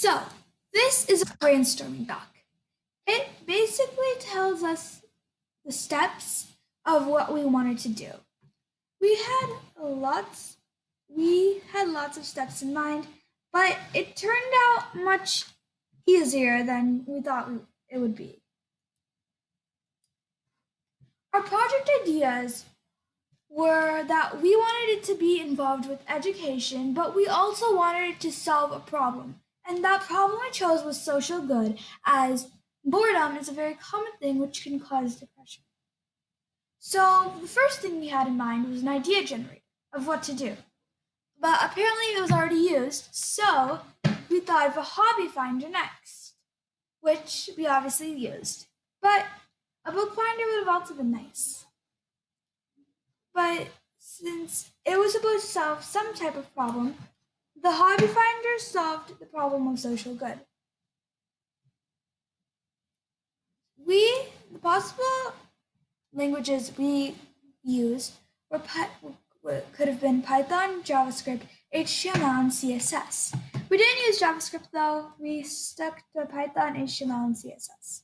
So, this is a brainstorming doc. It basically tells us the steps of what we wanted to do. We had lots we had lots of steps in mind, but it turned out much easier than we thought it would be. Our project ideas were that we wanted it to be involved with education, but we also wanted it to solve a problem. And that problem we chose was social good, as boredom is a very common thing which can cause depression. So the first thing we had in mind was an idea generator of what to do. But apparently it was already used, so we thought of a hobby finder next, which we obviously used. But a book finder would have also been nice. But since it was supposed to solve some type of problem, the hobby finder solved the problem of social good. The possible languages we used could have been Python, JavaScript, HTML, and CSS. We didn't use JavaScript though, we stuck to Python, HTML, and CSS.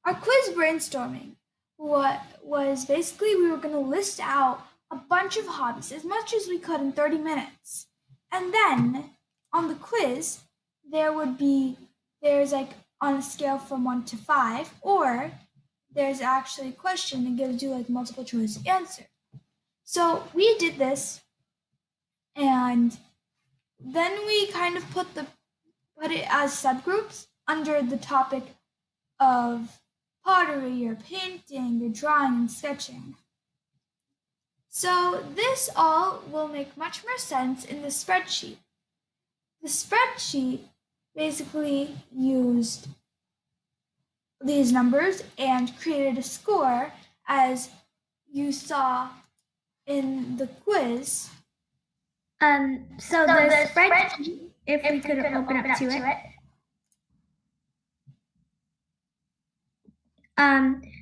Our quiz brainstorming was basically we were going to list out a bunch of hobbies, as much as we could in 30 minutes. And then on the quiz, there's like on a scale from 1 to 5, or there's actually a question that gives you like multiple choice answer. So we did this, and then we kind of put it as subgroups under the topic of pottery or painting or drawing and sketching. So this all will make much more sense in the spreadsheet. The spreadsheet basically used these numbers and created a score, as you saw in the quiz. So the spreadsheet, if we could open up to it.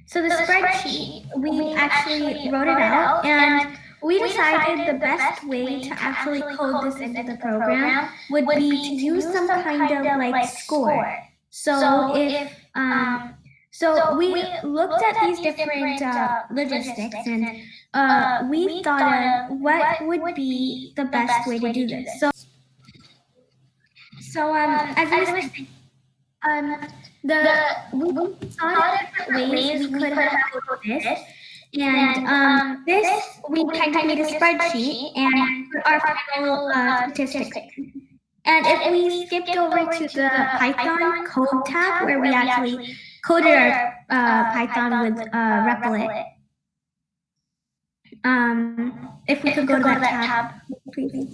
So the spreadsheet, we actually wrote it out, and we decided the best way to actually code this into the program would be to use some kind of like score. So so we looked at these different logistics, and we thought of what would be the best way to do this. So as I was we thought of different ways we could have coded this, and this we kind of made a spreadsheet and put our final statistics. And if we skipped over to the Python code tab, where we actually coded our Python with Replit, if we could go to that tab, please.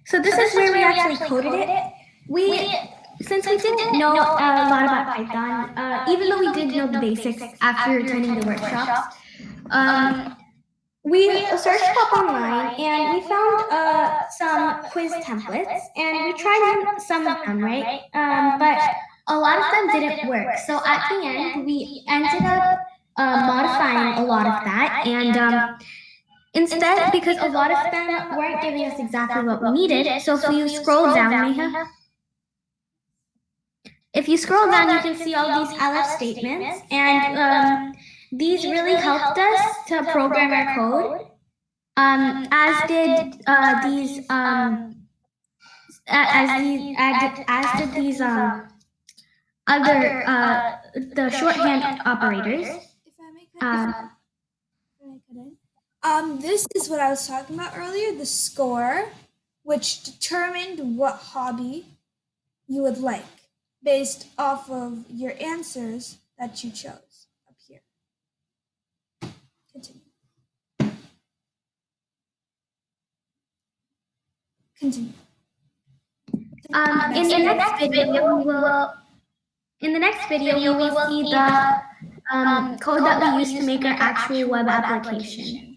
So this is where we actually coded it. Since we didn't know a lot about Python, even though we did know the basics after attending the workshops, we searched up online and we found some quiz templates, and we tried some of them, right? But a lot of them didn't work. So at the end, we ended up modifying a lot of that, and instead, because a lot of them weren't giving us exactly what we needed, so if you scroll down, Neha, if you scroll down, you can see all these else statements, and these really helped us to program our code, as did these other the shorthand operators. This is what I was talking about earlier, the score, which determined what hobby you would like based off of your answers that you chose up here. Continue. In the next video, we will see the code that we used to make our actual web application.